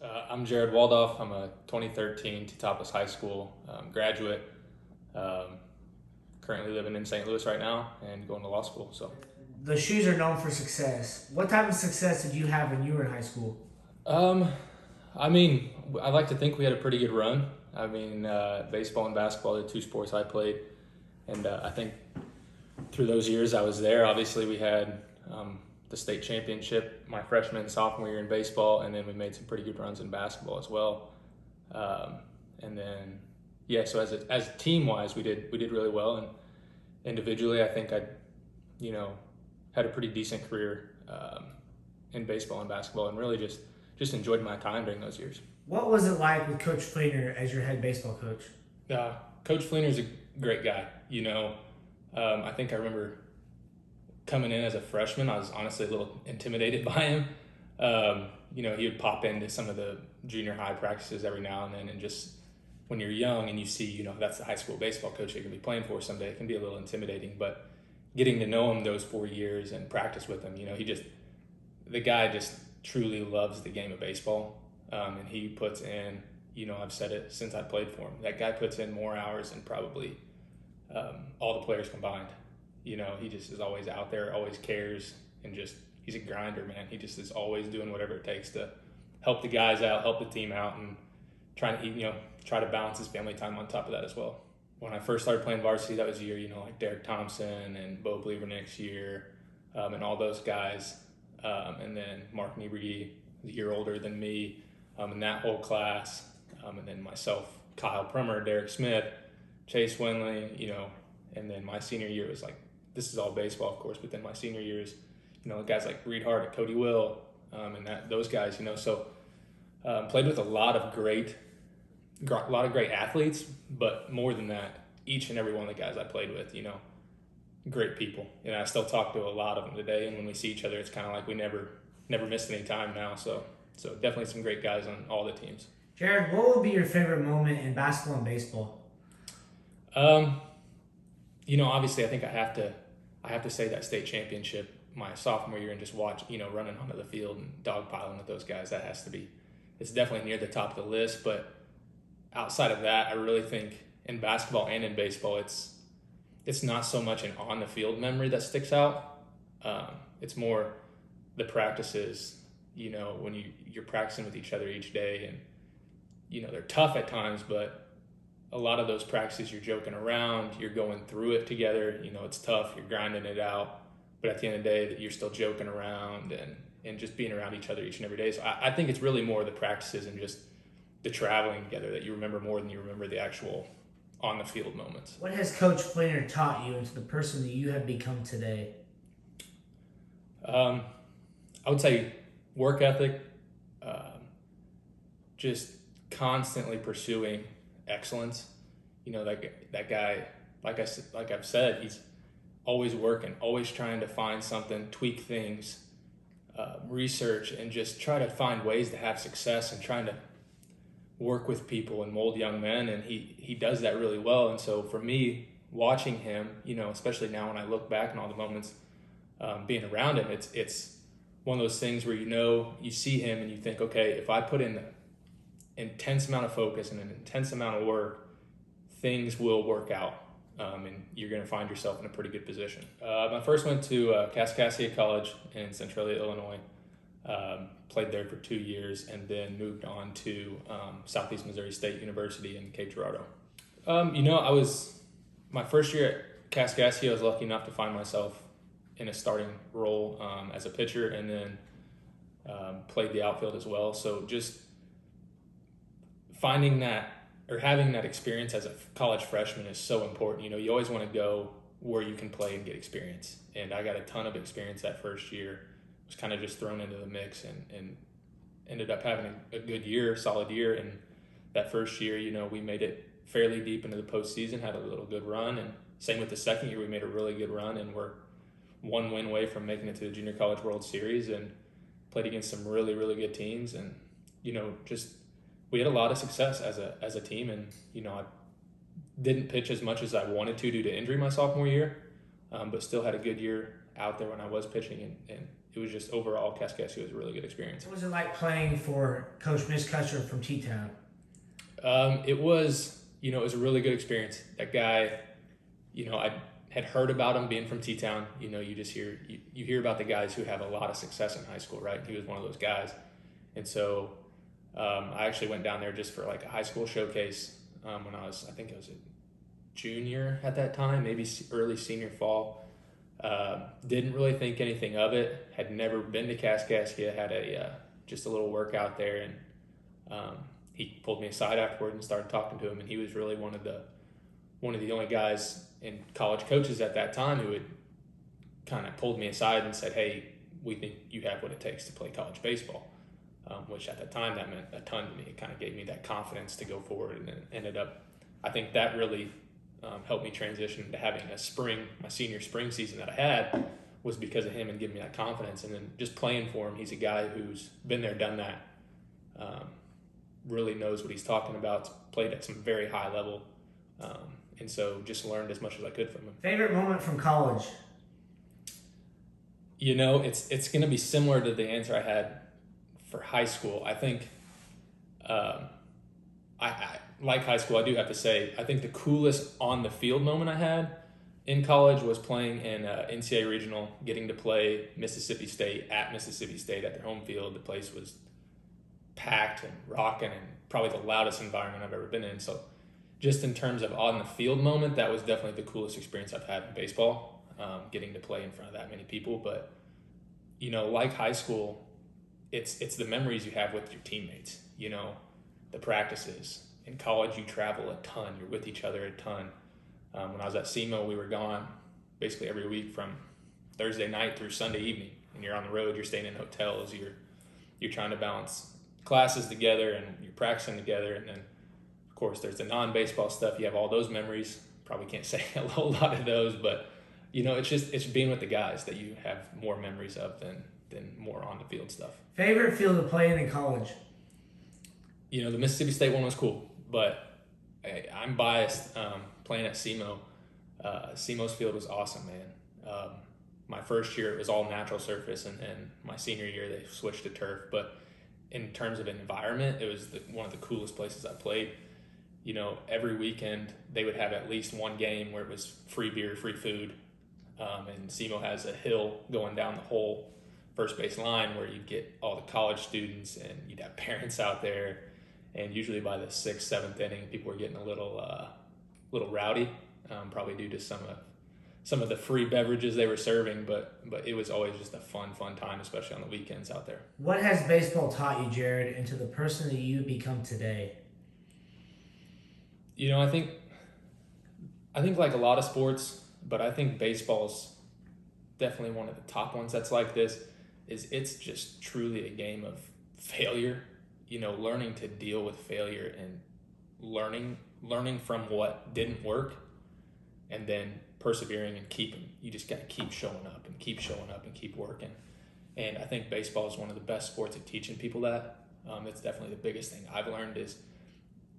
I'm Jared Waldhoff. I'm a 2013 Teutopolis High School graduate. Um, Currently living in St. Louis right now and going to law school. So, The shoes are known for success. What type of success did you have when you were in high school? um, I mean, I like to think we had a pretty good run. I mean, baseball and basketball are the two sports I played, and I think through those years I was there. Obviously, we had the state championship my freshman and sophomore year in baseball, and then we made some pretty good runs in basketball as well. Um, and then, yeah, so as team wise, we did really well, and individually, I think you know, had a pretty decent career in baseball and basketball, and really just enjoyed my time during those years. What was it like with Coach Fleener as your head baseball coach? Uh, Coach Fleener's a great guy. I think I remember coming in as a freshman, I was honestly a little intimidated by him. He would pop into some of the junior high practices every now and then, and just when you're young and you see, that's the high school baseball coach you're going to be playing for someday, it can be a little intimidating. But getting to know him those 4 years and practice with him, the guy just truly loves the game of baseball. And he puts in, I've said it since I played for him, that guy puts in more hours than probably all the players combined. He just is always out there, always cares, and he's a grinder, man. He just is always doing whatever it takes to help the guys out, help the team out, and try to balance his family time on top of that as well. When I first started playing varsity, that was a year, like Derek Thompson and Bo Believer next year, and all those guys. And then Mark Nieberge, a year older than me, in that whole class. And then myself, Kyle Prummer, Derek Schmidt, Chase Winley, and then my senior year was like, this is all baseball, of course, but then my senior years, guys like Reed Hart, Cody Will, and those guys, so played with a lot of great athletes, but more than that, each and every one of the guys I played with, great people. I still talk to a lot of them today, and when we see each other, it's kind of like we never missed any time now. So definitely some great guys on all the teams. Jared, what would be your favorite moment in basketball and baseball? Obviously, I think I have to say that state championship my sophomore year, and just watch, running onto the field and dogpiling with those guys. That has to be, it's definitely near the top of the list. But outside of that, I really think in basketball and in baseball, it's not so much an on the field memory that sticks out. It's more the practices, when you're practicing with each other each day, and they're tough at times, but a lot of those practices you're joking around, you're going through it together. It's tough, you're grinding it out, but at the end of the day, you're still joking around and just being around each other each and every day. So I think it's really more the practices and just the traveling together that you remember more than you remember the actual on the field moments. What has Coach Fleener taught you into the person that you have become today? I would say work ethic, just constantly pursuing excellence. That guy, like I've said, he's always working, always trying to find something, tweak things, research, and just try to find ways to have success, and trying to work with people and mold young men. And he does that really well. And so for me, watching him, especially now when I look back on all the moments, being around him, it's one of those things where you see him and you think, okay, if I put in an intense amount of focus and an intense amount of work, things will work out, and you're going to find yourself in a pretty good position. I first went to Kaskaskia College in Centralia, Illinois. Played there for 2 years, and then moved on to Southeast Missouri State University in Cape Girardeau. I was, my first year at Kaskaskia, I was lucky enough to find myself in a starting role as a pitcher, and then played the outfield as well. So just finding that, or having that experience as a college freshman, is so important. You always want to go where you can play and get experience. And I got a ton of experience that first year. Was kind of just thrown into the mix, and ended up having a good year, solid year. And that first year, we made it fairly deep into the postseason, had a little good run. And same with the second year, we made a really good run, and we're one win away from making it to the Junior College World Series, and played against some really, really good teams. And, we had a lot of success as a team. And, I didn't pitch as much as I wanted to due to injury my sophomore year, but still had a good year out there when I was pitching, and it was just overall Kaskaskia was a really good experience. What was it like playing for Coach Miskutcher from T-Town? It was, it was a really good experience. That guy, I had heard about him being from T-Town. You just you hear about the guys who have a lot of success in high school, right? He was one of those guys. And so I actually went down there just for like a high school showcase when I think I was a junior at that time, maybe early senior fall. Didn't really think anything of it. Had never been to Kaskaskia. Had just a little workout there, and he pulled me aside afterward and started talking to him. And he was really one of the only guys in college coaches at that time who had kind of pulled me aside and said, "Hey, we think you have what it takes to play college baseball," which at the time that meant a ton to me. It kind of gave me that confidence to go forward, and then ended up, I think that really helped me transition to having my senior spring season that I had was because of him and giving me that confidence. And then just playing for him, he's a guy who's been there, done that, really knows what he's talking about, played at some very high level, and so just learned as much as I could from him. Favorite moment from college? It's going to be similar to the answer I had for high school. I think I like high school, I do have to say, I think the coolest on the field moment I had in college was playing in NCAA regional, getting to play Mississippi State at their home field. The place was packed and rocking and probably the loudest environment I've ever been in. So just in terms of on the field moment, that was definitely the coolest experience I've had in baseball, getting to play in front of that many people. But, like high school, it's the memories you have with your teammates, the practices. In college, you travel a ton. You're with each other a ton. When I was at SEMO, we were gone basically every week from Thursday night through Sunday evening. And you're on the road. You're staying in hotels. You're trying to balance classes together, and you're practicing together. And then, of course, there's the non-baseball stuff. You have all those memories. Probably can't say a whole lot of those, but it's being with the guys that you have more memories of than more on the field stuff. Favorite field to play in college? The Mississippi State one was cool. But I'm biased playing at SEMO. SEMO's field was awesome, man. My first year, it was all natural surface, and my senior year, they switched to turf. But in terms of environment, it was one of the coolest places I played. Every weekend, they would have at least one game where it was free beer, free food. And SEMO has a hill going down the whole first base line where you'd get all the college students, and you'd have parents out there. And usually by the 6th, 7th inning, people were getting a little rowdy, probably due to some of the free beverages they were serving. But it was always just a fun time, especially on the weekends out there. What has baseball taught you, Jared, into the person that you become today? I think like a lot of sports, but I think baseball's definitely one of the top ones that's like this. It's just truly a game of failure. Learning to deal with failure and learning from what didn't work, and then persevering and you just got to keep showing up and keep working. And I think baseball is one of the best sports at teaching people that. It's definitely the biggest thing I've learned is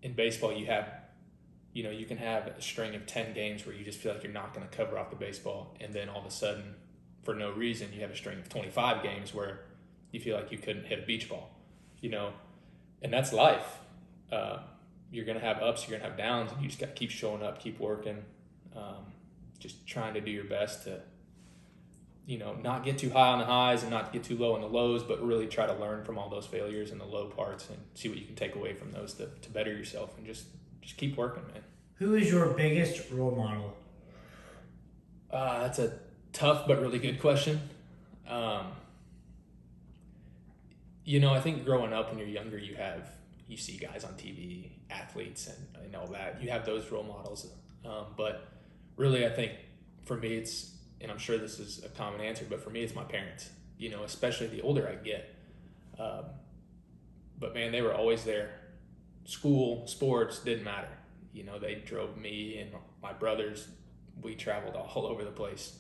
in baseball, you can have a string of 10 games where you just feel like you're not going to cover off the baseball. And then all of a sudden, for no reason, you have a string of 25 games where you feel like you couldn't hit a beach ball, and that's life. You're going to have ups, you're going to have downs, and you just got to keep showing up, keep working, just trying to do your best to, not get too high on the highs and not get too low on the lows, but really try to learn from all those failures and the low parts and see what you can take away from those to better yourself, and just keep working, man. Who is your biggest role model? That's a tough but really good question. I think growing up when you're younger, you see guys on TV, athletes, and all that. You have those role models. But really, I think for me, and I'm sure this is a common answer, but for me, it's my parents, especially the older I get. But man, they were always there. School, sports, didn't matter. They drove me and my brothers. We traveled all over the place.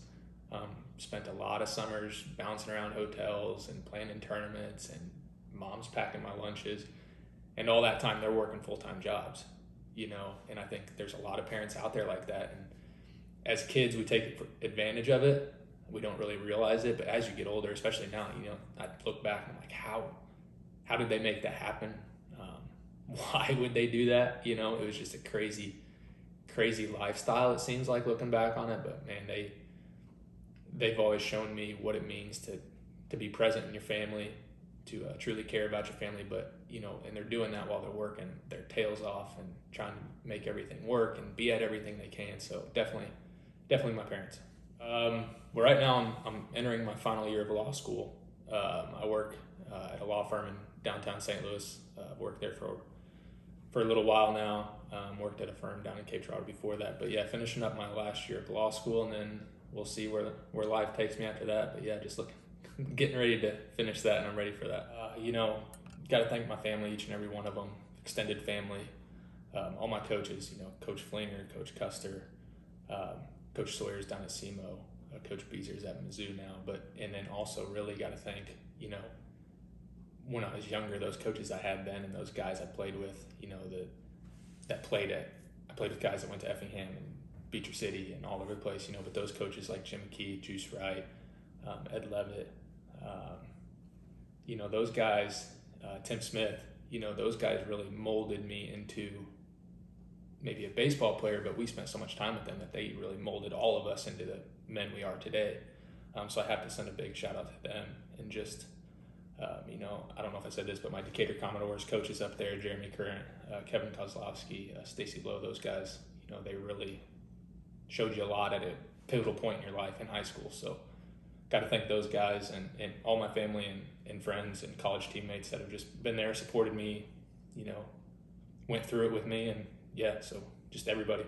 Spent a lot of summers bouncing around hotels and playing in tournaments, and mom's packing my lunches, and all that time they're working full-time jobs, and I think there's a lot of parents out there like that. And as kids, we take advantage of it, we don't really realize it. But as you get older, especially now, you know, I look back and I'm like, how did they make that happen? Why would they do that? You know, it was just a crazy lifestyle, it seems like, looking back on it. But man, they've always shown me what it means to be present in your family, to truly care about your family. But, you know, and they're doing that while they're working their tails off and trying to make everything work and be at everything they can. So definitely my parents. Right now I'm entering my final year of law school. I work at a law firm in downtown St. Louis. I've worked there for a little while now. Worked at a firm down in Cape Girardeau before that. But yeah, finishing up my last year of law school, and then we'll see where life takes me after that. But yeah, just getting ready to finish that, and I'm ready for that. You know, got to thank my family, each and every one of them, extended family, all my coaches, you know, Coach Fleener, Coach Custer, Coach Sawyer's down at SEMO, Coach Beezer's at Mizzou now. And then also really got to thank, you know, when I was younger, those coaches I had then and those guys I played with, you know, I played with guys that went to Effingham and Beecher City and all over the place, you know, but those coaches like Jim McKee, Juice Wright, Ed Levitt, you know, those guys, Tim Smith, you know, those guys really molded me into maybe a baseball player, but we spent so much time with them that they really molded all of us into the men we are today. So I have to send a big shout out to them, and just, you know, I don't know if I said this, but my Decatur Commodores coaches up there, Jeremy Current, Kevin Kozlowski, Stacy Blow, those guys, you know, they really showed you a lot at a pivotal point in your life in high school. So got to thank those guys and all my family and friends and college teammates that have just been there, supported me, you know, went through it with me. And yeah, so just everybody.